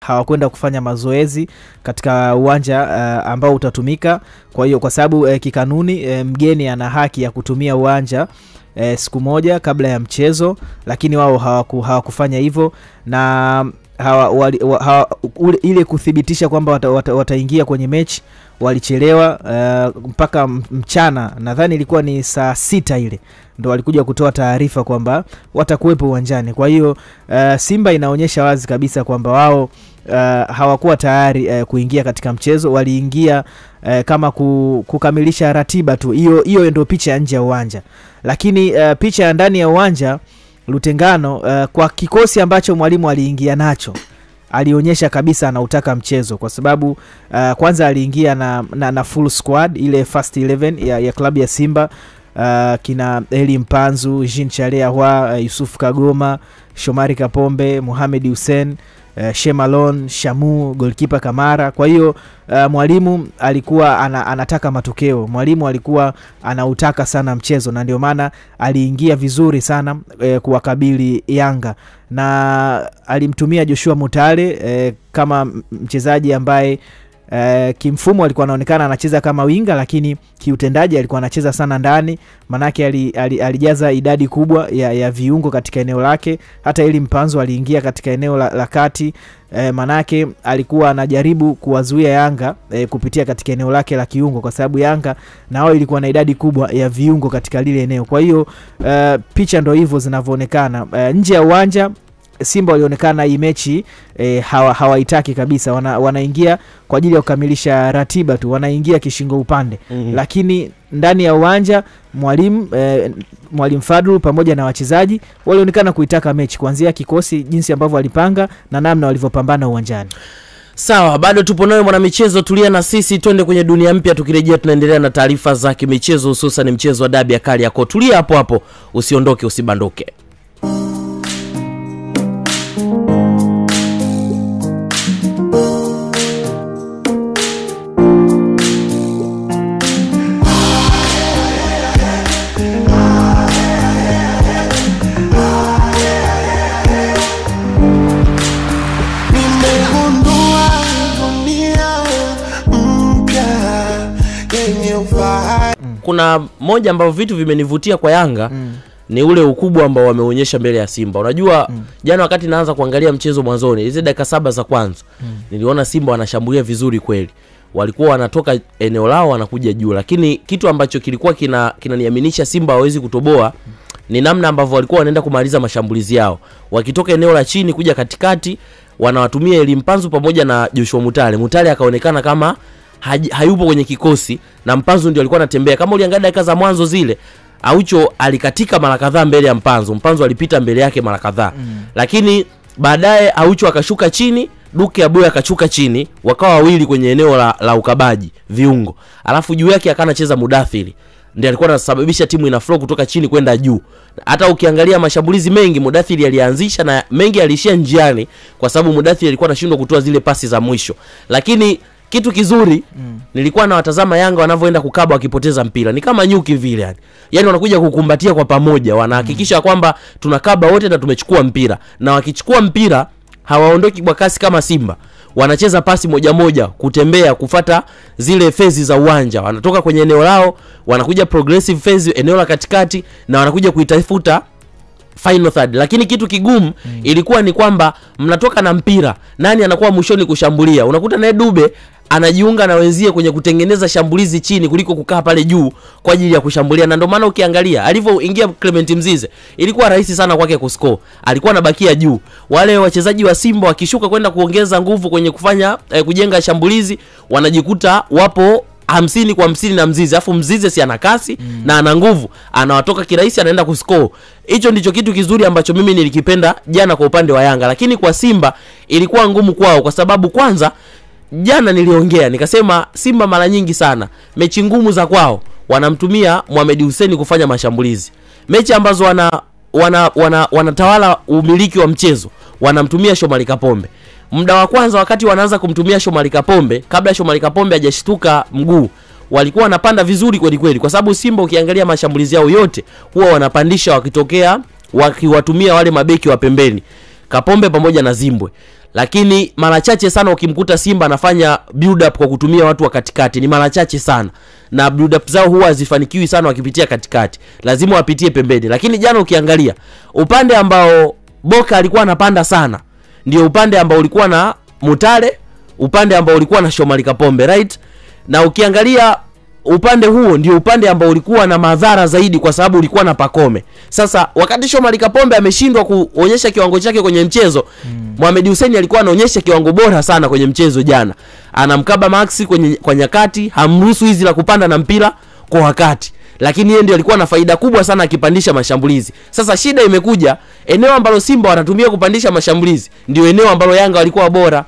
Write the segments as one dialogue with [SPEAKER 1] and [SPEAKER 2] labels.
[SPEAKER 1] hawakwenda kufanya mazoezi katika uwanja ambao utatumika. Kwa hiyo kwa sababu kikanuni mgeni ana haki ya kutumia uwanja siku moja kabla ya mchezo, lakini wao hawakufanya hivyo, na ile kuthibitisha kwamba wataingia kwenye mechi walichelewa mpaka mchana, nadhani ilikuwa ni saa 6 ile ndo walikuja kutoa taarifa kwamba watakuwepo uwanjani. Kwa hiyo Simba inaonyesha wazi kabisa kwamba wao hawakuwa tayari kuingia katika mchezo. Waliingia kama kukamilisha ratiba tu. Hiyo ndio picha ya nje ya uwanja, lakini picha ya ndani ya uwanja, Lutengano kwa kikosi ambacho mwalimu aliingia nacho, alionyesha kabisa anautaka mchezo, kwa sababu kwanza aliingia na full squad, ile first 11 ya klabu ya Simba. Kina Eli Mpanzu, Jean Chalea Hwa, Yusuf Kagoma, Shomari Kapombe, Mohamed Hussein, Shemalon, Shamu, goalkeeper Kamara. Kwa hiyo mwalimu alikuwa anataka matokeo. Mwalimu alikuwa anautaka sana mchezo, na ndio maana aliingia vizuri sana kuwakabili Yanga, na alimtumia Joshua Mutale kama mchezaji ambaye kimfumo alikuwa anaonekana anacheza kama winga, lakini kiutendaji alikuwa anacheza sana ndani, manake alijaza idadi kubwa ya viungo katika eneo lake. Hata ili Mpanzo aliingia katika eneo la kati, manake alikuwa anajaribu kuwazuia Yanga kupitia katika eneo lake la kiungo, kwa sababu Yanga nao ilikuwa na idadi kubwa ya viungo katika lile eneo. Kwa hiyo picha ndo hivyo zinavyoonekana. Nje ya uwanja Simba walionekana hii mechi hawaitaki kabisa. Wanaingia kwa ajili ya kukamilisha ratiba tu, wanaingia kishingo upande. Lakini ndani ya uwanja mwalimu Fadlu pamoja na wachezaji walionekana kuitaka mechi, kuanzia kikosi, jinsi ambavyo walipanga na namna walivyopambana uwanjani.
[SPEAKER 2] Sawa, bado tupo nawe mwana michezo, tulia na sisi, twende kwenye dunia mpya. Tukirejea tunaendelea na taarifa za kimichezo, hususan mchezo wa dabi ya Kariakoo. Tulia hapo hapo, usiondoke, usibandoke. Kuna moja ambao vitu vimenivutia kwa Yanga ni ule ukubwa ambao wameonyesha mbele ya Simba. Unajua jana wakati naanza kuangalia mchezo mwanzoni, hizo dakika 7 za kwanza, niliona Simba wanashambulia vizuri kweli. Walikuwa wanatoka eneo lao wanakuja juu, lakini kitu ambacho kilikuwa kinaniaminisha Simba hawezi kutoboa ni namna ambavyo walikuwa wanaenda kumaliza mashambulizi yao. Wakitoka eneo la chini kuja katikati, wanawatumia Eli Mpanzu pamoja na Joshua Mutale. Mutale akaonekana kama hayupo kwenye kikosi, na Mpanzu ndio alikuwa anatembea. Kama uliangalia dakika za mwanzo zile, Aucho alikatika mara kadhaa mbele ya Mpanzu. Mpanzu alipita mbele yake mara kadhaa. Lakini baadaye Aucho akashuka chini, Duke Aboya akashuka chini, wakawa wawili kwenye eneo la ukabaji viungo. Alafu juu yake akanacheza Mudathiri. Ndiye alikuwa anasababisha timu ina flow kutoka chini kwenda juu. Hata ukiangalia mashambulizi mengi Mudathiri alianzisha na mengi alishia njiani, kwa sababu Mudathiri alikuwa anashindwa kutoa zile pasi za mwisho. Lakini kitu kizuri nilikuwa na watazama Yanga wanavyoenda kukaba wakipoteza mpira, ni kama nyuki vile yani wanakuja kukumbatia kwa pamoja, wanahakikisha kwamba tunakaba wote na tumechukua mpira, na wakichukua mpira hawaondoki kwa kasi kama Simba. Wanacheza pasi moja moja, kutembea kufata zile phase za uwanja, wanatoka kwenye eneo lao wanakuja progressive phase eneo la katikati, na wanakuja kuitafuta final third. Lakini kitu kigumu ilikuwa ni kwamba mnatoka na mpira, nani anakuwa mwishoni kushambulia? Unakuta naye Dube anajiunga na wenzie kwenye kutengeneza shambulizi chini kuliko kukaa pale juu kwa ajili ya kushambulia. Na ndio maana ukiangalia alivyoingia Clement Mzize, ilikuwa rahisi sana kwake kuscore. Alikuwa anabakia juu. Wale wachezaji wa Simba wakishuka kwenda kuongeza nguvu kwenye kufanya kujenga shambulizi, wanajikuta wapo 50 kwa 50 na Mzize. Alafu Mzize si ana kasi na ana nguvu, anawatoka kirahisi, anaenda kuscore. Hicho ndicho kitu kizuri ambacho mimi nilikipenda jana kwa upande wa Yanga. Lakini kwa Simba ilikuwa ngumu kwao, kwa sababu kwanza jana niliongea nikasema Simba mara nyingi sana mechi ngumu za kwao wanamtumia Mohamed Hussein kufanya mashambulizi. Mechi ambazo wanatawala umiliki wa mchezo wanamtumia Shomari Kapombe. Muda wa kwanza wakati wanaanza kumtumia Shomari Kapombe, kabla Shomari Kapombe hajashtuka mguu, walikuwa wanapanda vizuri kweli kweli, kwa sababu Simba ukiangalia mashambulizi yao yote huwa wanapandisha wakitokea wakiwatumia wale mabeki wa pembeni, Kapombe pamoja na Zimbwe. lakini mara chache sana ukimkuta Simba anafanya build up kwa kutumia watu wa katikati, ni mara chache sana, na build up zao huwa hazifanikiwi sana wakipitia katikati, lazima wapitie pembeni. Lakini jana ukiangalia upande ambao Boka alikuwa anapanda sana ndio upande ambao ulikuwa na Mutale, upande ambao ulikuwa na Shomari Kapombe, right? Na ukiangalia upande huo ndio upande ambao ulikuwa na madhara zaidi kwa sababu ulikuwa na Pacome. Sasa wakati Shomari Kapombe ameshindwa kuonyesha kiwango chake kwenye mchezo, Mohamed Hussein alikuwa anaonyesha kiwango bora sana kwenye mchezo jana. Anamkaba Maxi kwa nyakati, hamruhusu hizi la kupanda na mpira kwa wakati. Lakini yeye ndio alikuwa na faida kubwa sana akipandisha mashambulizi. Sasa shida imekuja, eneo ambalo Simba wanatumia kupandisha mashambulizi ndio eneo ambalo Yanga walikuwa bora.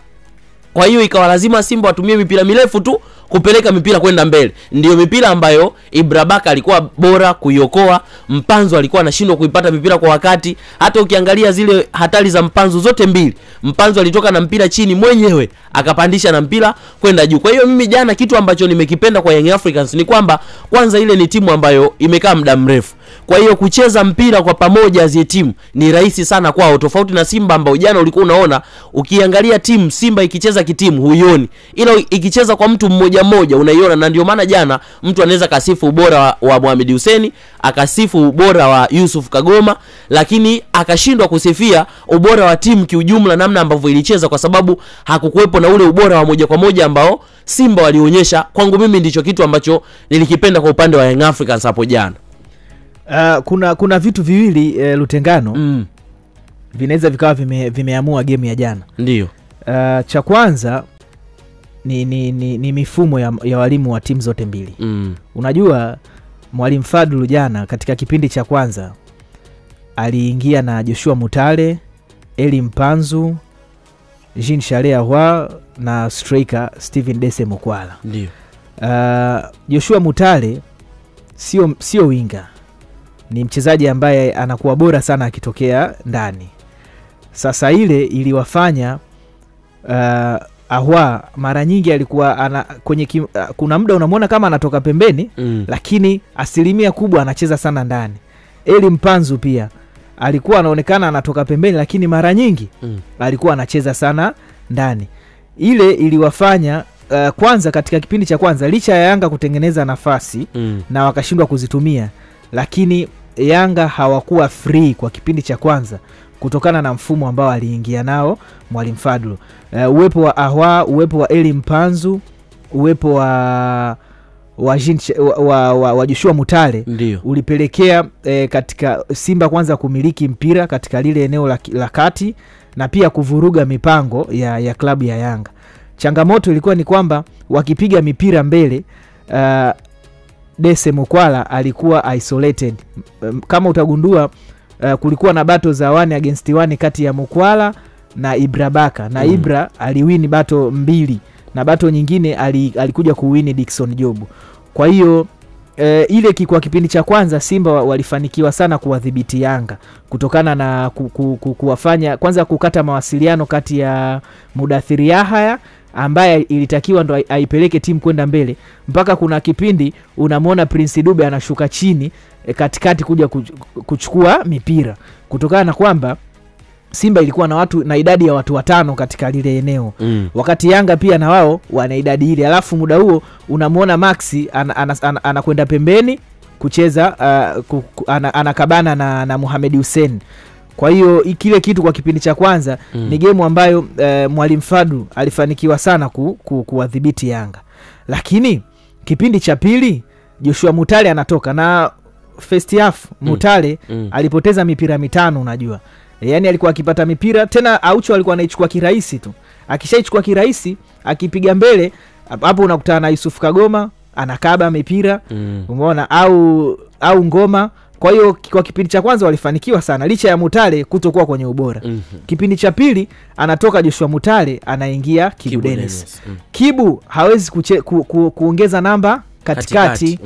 [SPEAKER 2] Kwa hiyo ikawa lazima Simba watumie mipira mirefu tu kupeleka mipira kwenda mbele. Ndio mipira ambayo Ibra Baka alikuwa bora kuiokoa, Mpanzu alikuwa anashindwa kuipata mipira kwa wakati. Hata ukiangalia zile hatari za Mpanzu zote mbili, Mpanzu alitoka na mpira chini mwenyewe akapandisha na mpira kwenda juu. Kwa hiyo mimi jana kitu ambacho nimekipenda kwa Young Africans ni kwamba kwanza ile ni timu ambayo imekaa muda mrefu. Kwa hiyo kucheza mpira kwa pamoja as a team ni rahisi sana kwao, tofauti na Simba ambao jana ulikuwa unaona ukiangalia timu Simba ikicheza kitimu huioni, ila ikicheza kwa mtu mmoja mmoja unaiona. Na ndio maana jana mtu anaweza kasifu ubora wa Mohamed Hussein, akasifu ubora wa Yusuf Kagoma, lakini akashindwa kusifia ubora wa timu kiujumla namna ambavyo ilicheza, kwa sababu hakukuwepo na ule ubora wa moja kwa moja ambao Simba walionyesha. Kwangu mimi ndicho kitu ambacho nilikipenda kwa upande wa Young Africans hapo jana.
[SPEAKER 1] Kuna vitu viwili Lutengano vinaweza vikawa vimeamua game ya jana.
[SPEAKER 2] Ndio.
[SPEAKER 1] Cha kwanza ni mifumo ya walimu wa timu zote mbili. Unajua Mwalimu Fadlu jana katika kipindi cha kwanza aliingia na Joshua Mutale, Eli Mpanzu, Jean Charles Ahoua na striker Steven Dese Mokwala.
[SPEAKER 2] Ndio.
[SPEAKER 1] Joshua Mutale sio winga, ni mchezaji ambaye anakuwa bora sana akitokea ndani. Sasa ile iliwafanya Ahoua mara nyingi alikuwa kuna muda unamwona kama anatoka pembeni, lakini asilimia kubwa anacheza sana ndani. Eli Mpanzu pia alikuwa anaonekana anatoka pembeni, lakini mara nyingi alikuwa anacheza sana ndani. Ile iliwafanya kwanza katika kipindi cha kwanza licha ya Yanga kutengeneza nafasi na wakashindwa kuzitumia, lakini Yanga hawakuwa free kwa kipindi cha kwanza kutokana na mfumo ambao aliingia nao Mwalimu Fadlu. Uwepo wa Ahoua, uwepo wa Eli Mpanzu, uwepo wa Joshua Mutale ulipelekea katika Simba kwanza kumiliki mpira katika lile eneo la kati na pia kuvuruga mipango ya klabu ya Yanga. Changamoto ilikuwa ni kwamba wakipiga mipira mbele, Dese Mokwala alikuwa isolated. Kama utagundua kulikuwa na battle za 1 against 1 kati ya Mokwala na Ibra Baka, na Ibra aliwini battle 2 na battle nyingine alikuja kuwini Dickson Jobu. Kwa hiyo ile kwa kipindi cha kwanza Simba walifanikiwa sana kuwadhibiti Yanga kutokana na kuwafanya kwanza kukata mawasiliano kati ya Mudathiri Yahya ambaye ilitakiwa ndo aipeleke timu kwenda mbele, mpaka kuna kipindi unamwona Prince Dube anashuka chini katikati kuja kuchukua mipira, kutokana na kwamba Simba ilikuwa na idadi ya watu 5 katika lile eneo, wakati Yanga pia na wao wana idadi ile. Alafu muda huo unamwona Maxi anakwenda pembeni kucheza, anakabana na Mohamed Hussein. Kwa hiyo kile kitu kwa kipindi cha kwanza ni game ambayo Mwalimu Fadlu alifanikiwa sana kuwadhibiti Yanga. Lakini kipindi cha pili Joshua Mutale anatoka na first half Mutale alipoteza mipira 5 unajua. Yaani alikuwa akipata mipira tena Aucho alikuwa anaichukua kirahisi tu. Akishaichukua kirahisi akipiga mbele hapo unakutana na Yusuf Kagoma anakaba mipira, umeona, au Ngoma. Kwa hiyo kwa kipindi cha kwanza walifanikiwa sana licha ya Mutale kutokuwa kwenye ubora. Kipindi cha pili anatoka Joshua Mutale anaingia Kibu Dennis. Kibu hawezi kuongeza namba katikati.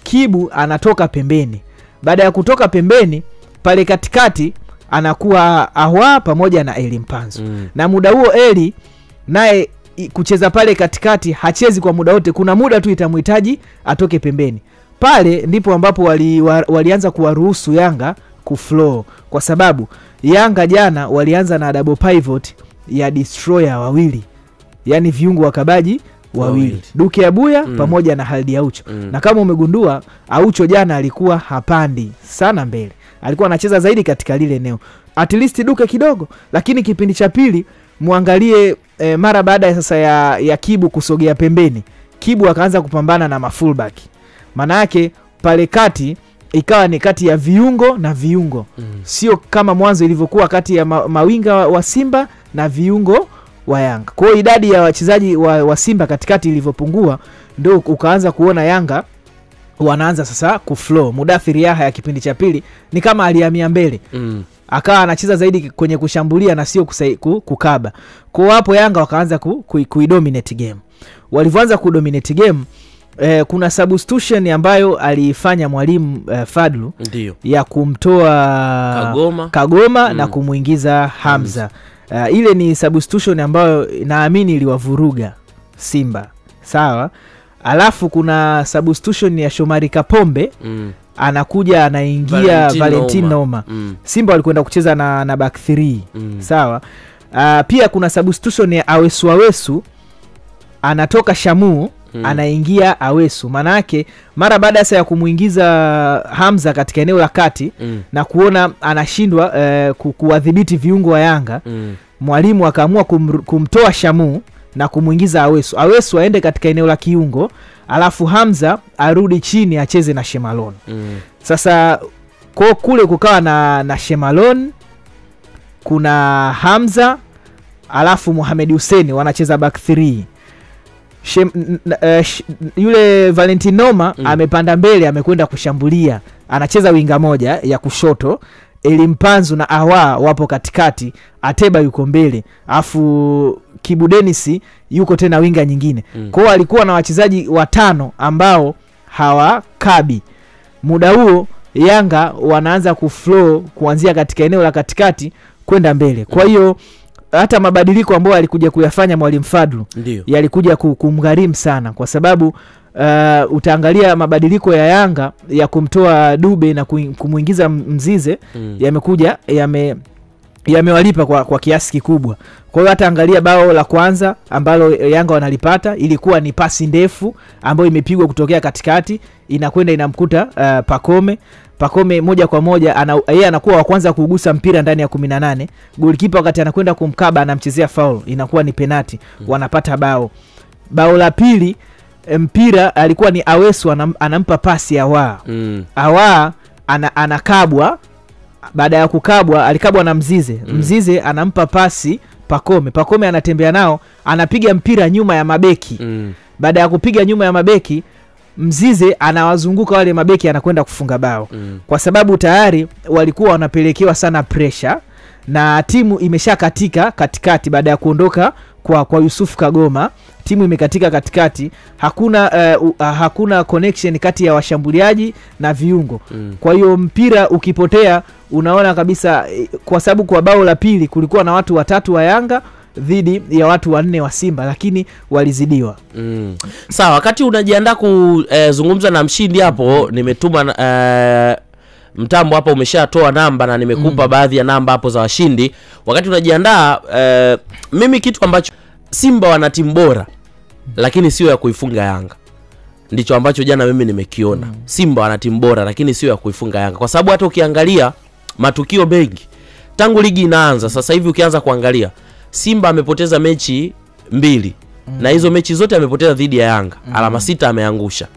[SPEAKER 1] Kibu anatoka pembeni. Baada ya kutoka pembeni pale katikati anakuwa Ahoua pamoja na Eli Mpanzu. Na muda huo Eli naye kucheza pale katikati hachezi kwa muda wote, kuna muda tu itamhitaji atoke pembeni. Pale ndipo ambapo walianza kuwaruhusu Yanga kuflow, kwa sababu Yanga jana walianza na double pivot ya destroyer wawili, yani viungo wakabaji wawili, Duke Abuya pamoja na Halidi Aucho. Na kama umegundua Aucho jana alikuwa hapandi sana mbele, alikuwa anacheza zaidi katika lile eneo, at least Duke kidogo. Lakini kipindi cha pili muangalie mara baada ya sasa ya Kibu kusogea pembeni, Kibu akaanza kupambana na mafullback. Maana yake pale kati ikawa ni kati ya viungo na viungo, sio kama mwanzo ilivyokuwa kati ya mawinga wa Simba na viungo wa Yanga. Kwa hiyo idadi ya wachezaji wa Simba katikati ilivyopungua, ndio ukaanza kuona Yanga wanaanza sasa kuflow. Mudathir Yahya ya kipindi cha pili ni kama alihamia mbele, akawa anacheza zaidi kwenye kushambulia na sio kukaba. Kwa hapo Yanga wakaanza kuidominate game. Walivyoanza kudominate game, kuna substitution ambayo alifanya mwalimu Fadlu,
[SPEAKER 2] ndiyo,
[SPEAKER 1] ya kumtoa Kagoma na kumuingiza Hamza. Ile ni substitution ambayo naamini iliwavuruga Simba. Sawa. Alafu kuna substitution ya Shomari Kapombe, anakuja anaingia Valentin Noma. Simba walikwenda kucheza na back 3. Sawa. Pia kuna substitution ya Awesu, anatoka Shamu, anaingia Awesu. Manake mara baada ya kumuingiza Hamza katika eneo la kati na kuona anashindwa kuwadhibiti viungo wa Yanga, mwalimu akaamua kumtoa Shamu na kumuingiza Awesu aende katika eneo la kiungo, alafu Hamza arudi chini acheze na Shemalon. Sasa kwa kule kukawa na Shemalon, kuna Hamza, alafu Mohamed Hussein wanacheza back 3. Yule Valentin Noma amepanda mbele, amekwenda kushambulia, anacheza winga moja ya kushoto. Elimpanzu na Awa wapo katikati, Ateba yuko mbele, afu Kibu Dennis yuko tena winga nyingine. Kwa hiyo alikuwa na wachezaji watano ambao hawakabi. Muda huo Yanga wanaanza kuflow kuanzia katika eneo la katikati kwenda mbele. Kwa hiyo hata mabadiliko ambayo alikuja kuyafanya mwalimu Fadlu yalikuja kumgharimu sana, kwa sababu utaangalia mabadiliko ya Yanga ya kumtoa Dube na kumuingiza Mzize yamekuja yamewalipa kwa kiasi kikubwa. Kwa hiyo hata angalia bao la kwanza ambalo Yanga wanalipata, ilikuwa ni pasi ndefu ambayo imepigwa kutokea katikati, inakwenda inamkuta Pakome moja kwa moja, yeye anakuwa wa kwanza kugusa mpira ndani ya 18. Goalkeeper wakati anakwenda kumkaba anamchezea foul, inakuwa ni penalty, wanapata bao. Bao la pili, mpira alikuwa ni Awesu anampa pasi Awa. Awa anakabwa, baada ya kukabwa alikabwa na Mzize. Mzize anampa pasi Pakome anatembea nao, anapiga mpira nyuma ya mabeki. Baada ya kupiga nyuma ya mabeki, Mzize anawazunguka wale mabeki, anakwenda kufunga bao. Kwa sababu tayari walikuwa wanapelekewa sana pressure na timu imeshakatika katikati. Baada ya kuondoka kwa Yusuf Kagoma, timu imekatika katikati, hakuna connection kati ya washambuliaji na viungo. Kwa hiyo mpira ukipotea, unaona kabisa, kwa sababu kwa bao la pili kulikuwa na watu 3 wa Yanga dhidi ya watu 4 wa Simba, lakini walizidiwa.
[SPEAKER 2] Sawa, wakati unajiandaa kuzungumza na mshindi hapo, nimetuma mtambo hapa, umeshatoa namba na nimekupa baadhi ya namba hapo za washindi. Wakati unajiandaa, mimi kitu ambacho Simba wana timu bora lakini sio ya kuifunga Yanga, ndicho ambacho jana mimi nimekiona. Simba wana timu bora lakini sio ya kuifunga Yanga, kwa sababu hata ukiangalia matukio mengi tangu ligi inaanza sasa hivi, ukianza kuangalia Simba amepoteza mechi 2 na hizo mechi zote amepoteza dhidi ya Yanga. Alama 6 ameangusha.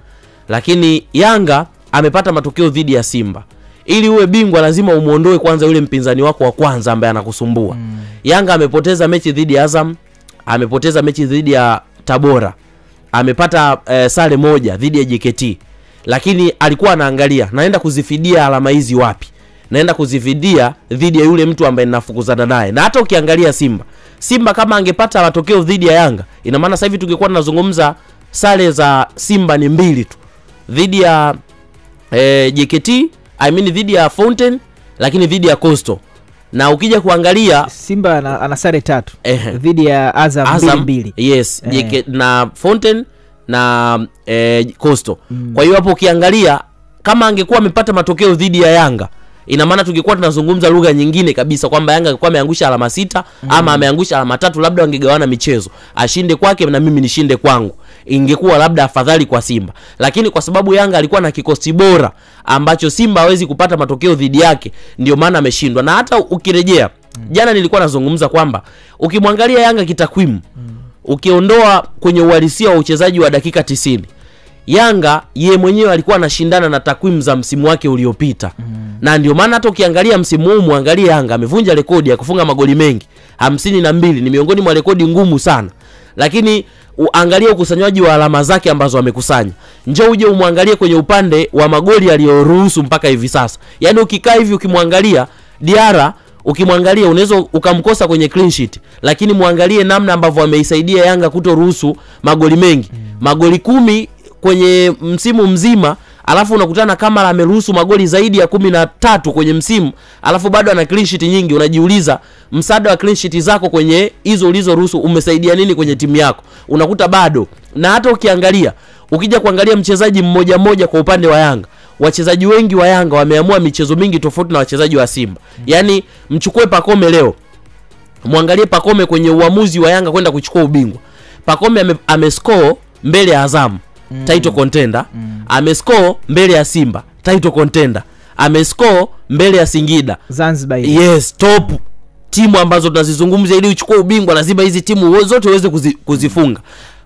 [SPEAKER 2] Lakini Yanga amepata matokeo dhidi ya Simba. Ili uwe bingwa lazima umuondoe kwanza yule mpinzani wako wa kwanza ambaye anakusumbua. Yanga amepoteza mechi dhidi ya Azam, amepoteza mechi dhidi ya Tabora, amepata sare moja dhidi ya JKT. Lakini alikuwa anaangalia naenda kuzifidia alama hizi wapi, naenda kuzifidia dhidi ya yule mtu ambaye ninafukuzana naye. Na hata ukiangalia Simba kama angepata matokeo dhidi ya Yanga, ina maana sasa hivi tungekuwa tunazungumza sare za Simba ni 2 tu, dhidi ya JKT, dhidi ya Fountain, lakini dhidi ya Coastal. Na ukija kuangalia
[SPEAKER 1] Simba ana sare 3 dhidi ya Azam 2.
[SPEAKER 2] Yes, na Fountain na Coastal. Kwa hiyo hapo ukiangalia kama angekuwa amepata matokeo dhidi ya Yanga, ina maana tungekuwa tunazungumza lugha nyingine kabisa kwamba Yanga alikuwa ameangusha alama 6 ama ameangusha alama 3, labda wangegawana michezo, ashinde kwake na mimi nishinde kwangu, ingekuwa labda afadhali kwa Simba. Lakini kwa sababu Yanga alikuwa na kikosi bora ambacho Simba hawezi kupata matokeo dhidi yake, ndio maana ameshindwa. Na hata ukirejea jana nilikuwa nazungumza kwamba ukimwangalia Yanga kitakwimu, ukiondoa kwenye uhalisia wa uchezaji wa dakika 90, Yanga ye mwenyewe alikuwa anashindana na takwimu za msimu wake uliopita. Na ndio maana hata ukiangalia msimu huu, muangalie Yanga amevunja rekodi ya kufunga magoli mengi 52, ni miongoni mwa rekodi ngumu sana. Lakini angalia ukusanyaji wa alama zake ambazo amekusanya. Njoo uje umwangalie kwenye upande wa magoli aliyoruhusu mpaka hivi sasa. Yaani ukikaa hivi ukimwangalia Diarra, ukimwangalia unaweza ukamkosa kwenye clean sheet, lakini muangalie namna ambavyo ameisaidia Yanga kutoruhusu magoli mengi. Magoli 10 kwenye msimu mzima, alafu unakutana kama ameruhusu magoli zaidi ya 13 kwenye msimu, alafu bado ana clean sheet nyingi. Unajiuliza msaada wa clean sheet zako kwenye hizo ulizoruhusu umesaidia nini kwenye timu yako? Unakuta bado. Na hata ukiangalia, ukija kuangalia mchezaji mmoja mmoja kwa upande wa Yanga, wachezaji wengi wa Yanga wameamua michezo mingi tofauti na wachezaji wa Simba. Yaani mchukue Pacome leo, muangalie Pacome kwenye uamuzi wa Yanga kwenda kuchukua ubingwa. Pacome amescore mbele ya Azam, title contender. Amescore mbele ya Simba, title contender. Amescore mbele ya Singida,
[SPEAKER 1] Zanzibar.
[SPEAKER 2] Yes, top timu ambazo tunazizungumzia ili uchukue ubingwa, lazima hizi timu zote uweze kuzifunga.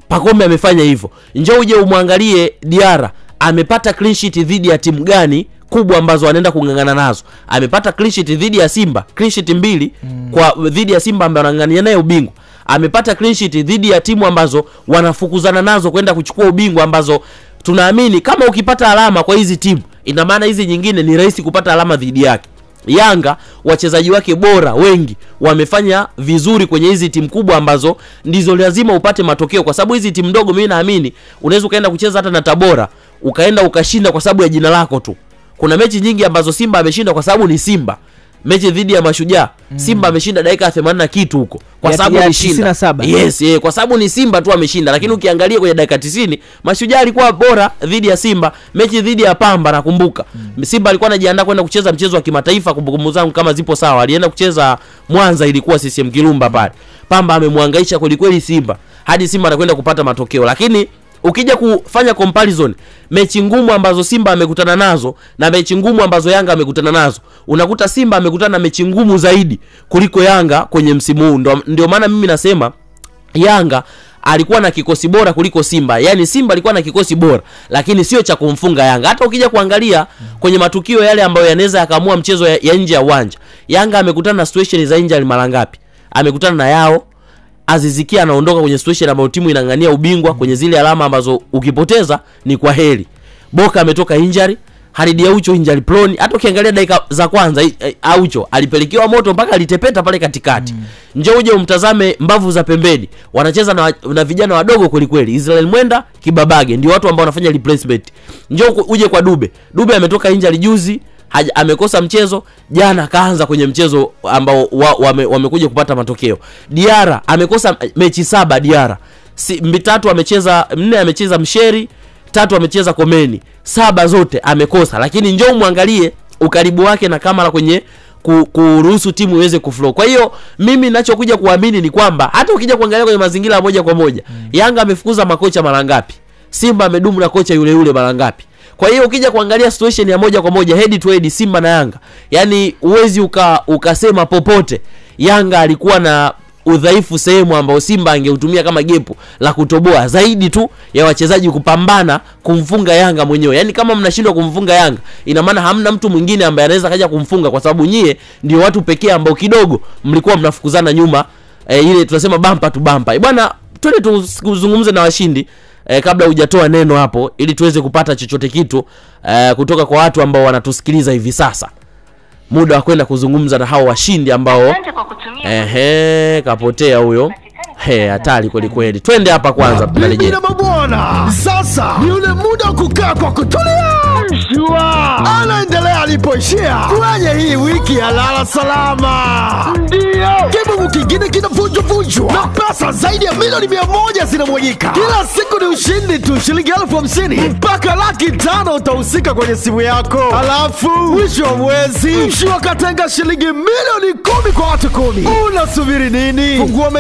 [SPEAKER 2] Pacome amefanya hivyo. Njoo uje umwangalie Diarra, amepata clean sheet dhidi ya timu gani kubwa ambazo anaenda kungangana nazo? Amepata clean sheet dhidi ya Simba, clean sheet 2 kwa dhidi ya Simba ambaye anangangania naye ubingwa. Amepata clean sheet dhidi ya timu ambazo wanafukuzana nazo kwenda kuchukua ubingwa, ambazo tunaamini kama ukipata alama kwa hizi timu, ina maana hizi nyingine ni rahisi kupata alama dhidi yake. Yanga wachezaji wake bora wengi wamefanya vizuri kwenye hizi timu kubwa ambazo ndizo lazima upate matokeo, kwa sababu hizi timu ndogo mimi naamini unaweza ukaenda kucheza hata na Tabora ukaenda ukashinda kwa sababu ya jina lako tu. Kuna mechi nyingi ambazo Simba ameshinda kwa sababu ni Simba. Mechi dhidi ya Mashujaa, Simba ameshinda dakika 80 na kitu huko kwa sababu alishinda. Yes, kwa sababu ni Simba tu ameshinda. Lakini ukiangalia kwenye dakika 90, Mashujaa alikuwa bora dhidi ya Simba. Mechi dhidi ya Pamba nakumbuka, Simba alikuwa anajiandaa kwenda kucheza mchezo wa kimataifa, kumbukumbu zangu kama zipo sawa. Alienda kucheza Mwanza, ilikuwa CCM Kirumba pale. Pamba amemhangaisha kweli kweli Simba hadi Simba anakwenda kupata matokeo. Lakini ukija kufanya comparison mechi ngumu ambazo Simba amekutana nazo na mechi ngumu ambazo Yanga amekutana nazo, unakuta Simba amekutana na mechi ngumu zaidi kuliko Yanga kwenye msimu huu. Ndio maana mimi nasema Yanga alikuwa na kikosi bora kuliko Simba. Yaani Simba alikuwa na kikosi bora, lakini sio cha kumfunga Yanga. Hata ukija kuangalia kwenye matukio yale ambayo yanaweza yakaamua mchezo ya nje ya uwanja, Yanga amekutana na situation za injury mara ngapi? Amekutana na Yao, Azizikia anaondoka kwenye situation ambayo timu inangania ubingwa, kwenye zile alama ambazo ukipoteza ni kwa heri. Boka ametoka injury, Halid Aucho injury prone. Hata ukiangalia dakika za kwanza Aucho alipelekewa moto mpaka alitepeta pale katikati. Njoo uje umtazame mbavu za pembeni, wanacheza na vijana wadogo kweli kweli. Israel Mwenda, Kibabage ndio watu ambao wanafanya replacement. Njoo uje kwa Dube. Dube ametoka injury juzi, amekosa mchezo. Jana kaanza kwenye mchezo ambao wamekuja kupata matokeo. Diarra amekosa mechi 7. Diarra 3 amecheza, 4 amecheza Msheri, 3 amecheza Komeni, 7 zote amekosa. Lakini njoo muangalie ukaribu wake na Kamara kwenye kuruhusu timu iweze kuflow. Kwa hiyo mimi ninachokuja kuamini ni kwamba hata ukija kuangalia kwenye mazingira moja kwa moja, Yanga amefukuza makocha mara ngapi? Simba amedumu na kocha yule yule mara ngapi? Kwa hiyo ukija kuangalia situation ya moja kwa moja, head to head Simba na Yanga, yani uwezi ukasema popote Yanga alikuwa na udhaifu sehemu ambao Simba angeutumia kama gepu la kutoboa zaidi tu ya wachezaji kupambana kumfunga Yanga mwenyewe. Yani kama mnashindwa kumfunga Yanga, ina maana hamna mtu mwingine ambaye anaweza kaja kumfunga, kwa sababu nyie ndio watu pekee ambao kidogo mlikuwa mnafukuzana nyuma, ile tunasema bumper to bumper. Bwana, twende tuzungumze na washindi kabla hujatoa neno hapo, ili tuweze kupata chochote kitu kutoka kwa watu ambao wanatusikiliza hivi sasa. Muda wa kwenda kuzungumza na hao washindi ambao kapotea huyo. Hatari kweli kweli. Twende hapa kwanza tunarejea.
[SPEAKER 3] Sasa ni ule muda kukaa kwa kutulia. Mshua anaendelea alipoishia kwenye hii wiki ya lala salama. Ndio kibubu kingine kinavunjwa na pesa zaidi ya milioni 100 zinamwagika. Kila siku ni ushindi tu, shilingi 50,000 mpaka 500,000 utahusika kwenye simu yako. Alafu mwisho wa mwezi Mshua katenga shilingi milioni 10 kwa watu 10. Unasubiri nini? Fungua